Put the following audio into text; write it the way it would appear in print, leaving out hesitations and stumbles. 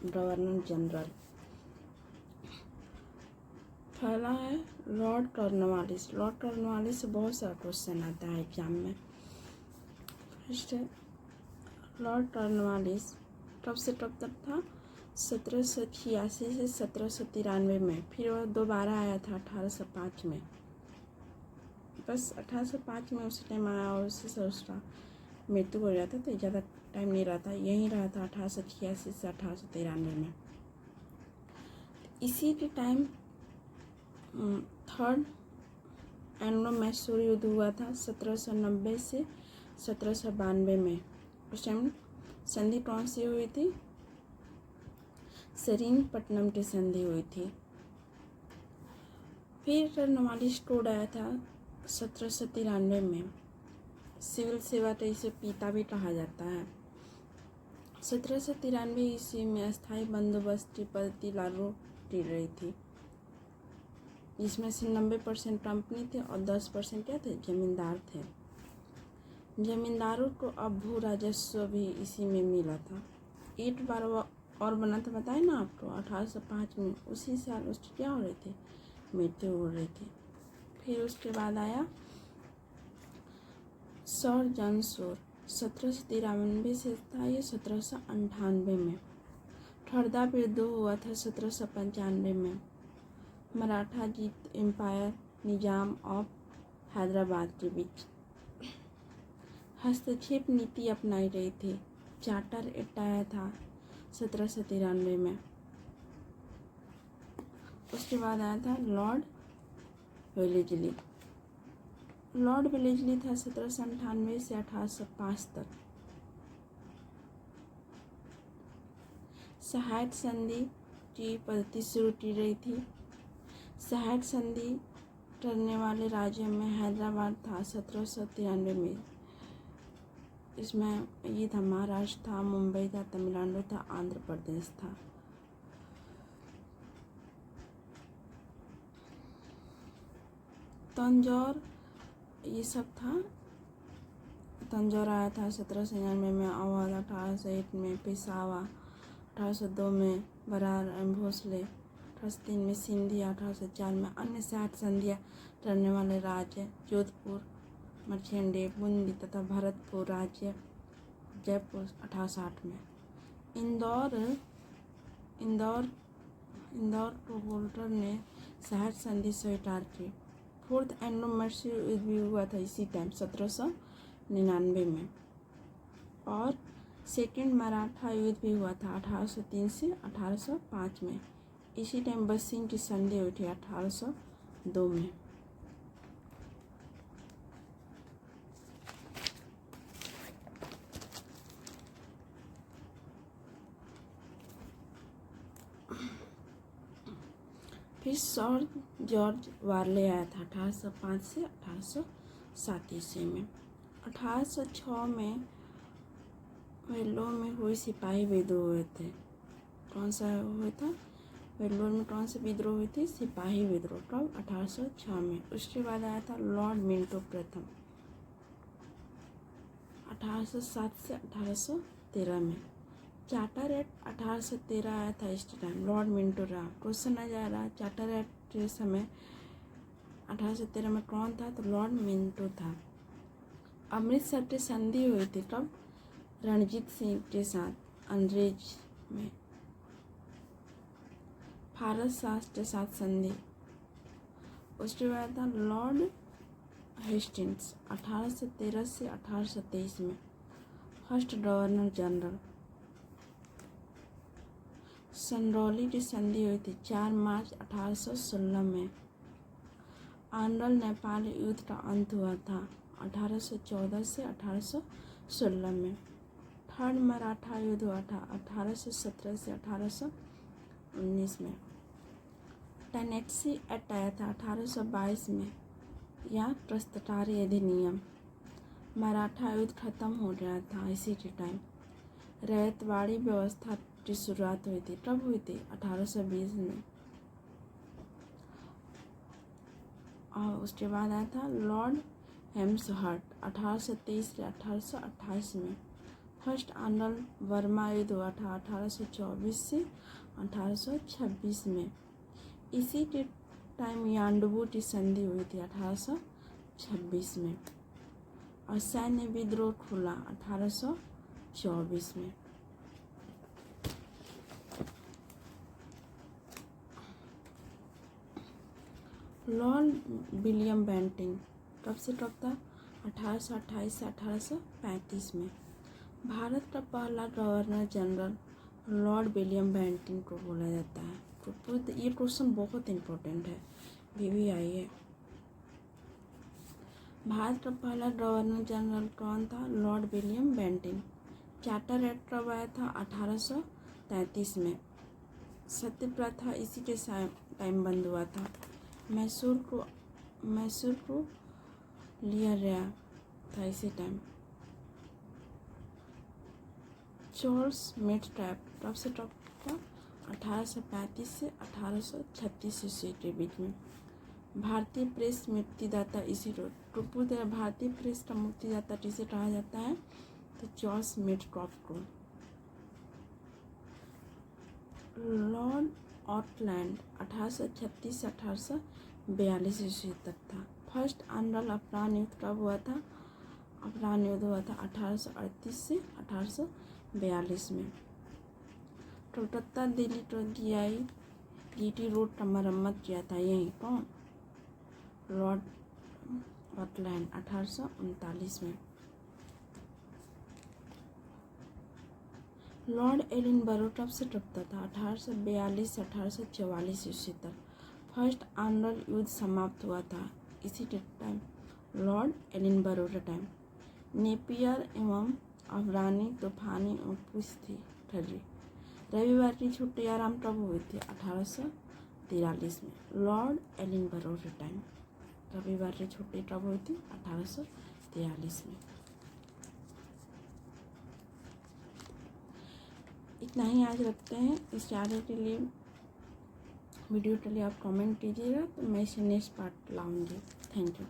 Governor general. पहला है Lord Cornwallis. Lord Cornwallis से बहुत सारा क्वेश्चन आता है एग्जाम में। फर्स्ट है लॉर्ड कॉर्नवालिस कब से कब तक था? 1786 से 1793 में। फिर वह दोबारा आया था 1805 में। बस 1805 में उसी टाइम आया और उसी से उसका मृत्यु हो गया था, तो ज़्यादा टाइम नहीं रहा था, यहीं रहा था 1886 से 1893 में। इसी के टाइम थर्ड एंग्लो मैसूर युद्ध हुआ था 1790 से 1792 में। उस टाइम संधि कौन सी हुई थी? सेरिंगपट्टनम की संधि हुई थी। फिर कॉर्नवालिस कोड आया था 1793 में। सिविल सेवा तो इसे पिता भी कहा जाता है। 1793 ईस्वी में अस्थायी बंदोबस्त की पद्धति लागू की गई थी, जिसमें से 90% कंपनी थे और 10% क्या थे? जमींदार थे। जमींदारों को अब भू राजस्व भी इसी में मिला था। एक बार और बना था, बताए ना आपको, 1805 में। उसी साल उसकी क्या हो रही थी? मृत्यु हो रही थी। फिर उसके बाद आया सर जॉन शोर। 1793 से था ये 1798 में। ठरदा युद्ध हुआ था 1795 में। मराठा जीत एम्पायर निजाम ऑफ हैदराबाद के बीच। हस्तक्षेप नीति अपनाई गई थी। चार्टर एक्ट आया था 1793 में। उसके बाद आया था लॉर्ड वेलेस्ली। लॉर्ड वेलेस्ली था 1798 से 1805 तक। सहायक संधि की पद्धति शुरू की गई थी। सहायक संधि करने वाले राज्यों में हैदराबाद था 1793 में। इसमें ये था महाराष्ट्र था, मुंबई था, तमिलनाडु था, आंध्र प्रदेश था। तंजौर ये सब था। तंजौर आया था 1799 में। अवध 1801 में। पेशावा 1802 में। बरार भोसले 1803 में। सिंधी 1804 में। अन्य सहायक संधियाँ करने वाले राज्य जोधपुर, मर्चेंडे, बूंदी तथा भरतपुर राज्य जयपुर 1860 में। इंदौर होल्टर ने सहायक संधि स्वीकार की। फोर्थ एंग्लो मैसूर युद्ध भी हुआ था इसी टाइम 1799 में। और सेकेंड मराठा युद्ध भी हुआ था 1803 से 1805 में। इसी टाइम बसिंग की संधि हुई थी 1802 में। फिर सर जॉर्ज वारले आया था 1805 से 1807 ईस्वी में। 1806 में वेल्लोर में हुए सिपाही विद्रोह हुए थे। कौन सा हुआ था? वेल्लोर में कौन सा विद्रोह हुई थी? सिपाही विद्रोह। कब? 1806 में। उसके बाद आया था लॉर्ड मिंटो प्रथम 1807 से 1813 में। चार्टर एक्ट 1813 आया था इस टाइम। लॉर्ड मिंटो रहा। क्वेश्चन आ जा रहा है चार्टर एक्ट के समय 1813 में कौन था? तो लॉर्ड मिंटो था। अमृतसर की संधि हुई थी कब? रणजीत सिंह के साथ अंग्रेज में। फारस शाह के साथ संधि। उसके बाद था लॉर्ड हेस्टिंग्स 1813 से 1823 में। First governor general. संडौली की संधि हुई थी 4 मार्च 1816 में। आंडल नेपाल युद्ध का अंत हुआ था 1814 से 1816 में। थर्ड मराठा युद्ध हुआ था 1817 से 1819 में। टेनेसी एक्ट आया था 1822 में। या प्रस्तकारी अधिनियम। मराठा युद्ध खत्म हो गया था इसी के टाइम। रैयतवाड़ी व्यवस्था की शुरुआत हुई थी। कब हुई थी? 1820 में। और उसके बाद आया था लॉर्ड हेम्सहर्ट 1823 से 1828 में। फर्स्ट आर्नल्ड वर्मा युद्ध हुआ था 1824 से 1826 में। इसी के टाइम यांडबू की संधि हुई थी 1826 में, और सैन्य विद्रोह खुला 1824 में। लॉर्ड विलियम बेंटिंग कब से कब था? 1828 से 1835 में। भारत का पहला governor general lord William Bentinck को बोला जाता है। ये क्वेश्चन बहुत इम्पोर्टेंट है, VVI है। भारत का पहला गवर्नर जनरल कौन था? Lord William Bentinck. Charter act कब आया था? 1833 में। सत्य प्रथा इसी के टाइम बंद हुआ था। मैसूर को लिया गया था इसी टाइम। चार्ल्स मेट ट्रैप कब से कब था? 1835 से 1836 ईस्वी के बीच में। भारतीय प्रेस मुक्तिदाता इसी भारतीय प्रेस का मुक्तिदाता किसे कहा जाता है? तो चार्ल्स मेटक्रॉफ्ट को। लॉर्ड ऑकलैंड 1836 से 1842 ईस्वी तक था। फर्स्ट आर्नल अफगान युद्ध कब हुआ था? अफगान युद्ध हुआ था 1838 से 1842 में। कोलकाता दिल्ली तो GT रोड का मरम्मत किया था यही कौन? लॉर्ड ऑकलैंड 1839 में। लॉर्ड एलिनबरो कब से कब तक था? 1842 से 1844 ईस्वी तक। फर्स्ट आर्नल युद्ध समाप्त हुआ था इसी के टाइम, लॉर्ड एलिनबरो के टाइम। नेपियर एवं अफगानी तूफानी पुश थी ठगी। रविवार की छुट्टी आराम कब हुई थी? 1843 में, लॉर्ड एलिनबरो के टाइम। रविवार की छुट्टी कब हुई थी? 1843 में। इतना ही आज रखते हैं। इस आगे के लिए वीडियो के लिए आप कमेंट कीजिएगा तो मैं इसे नेक्स्ट पार्ट लाऊंगी। Thank you.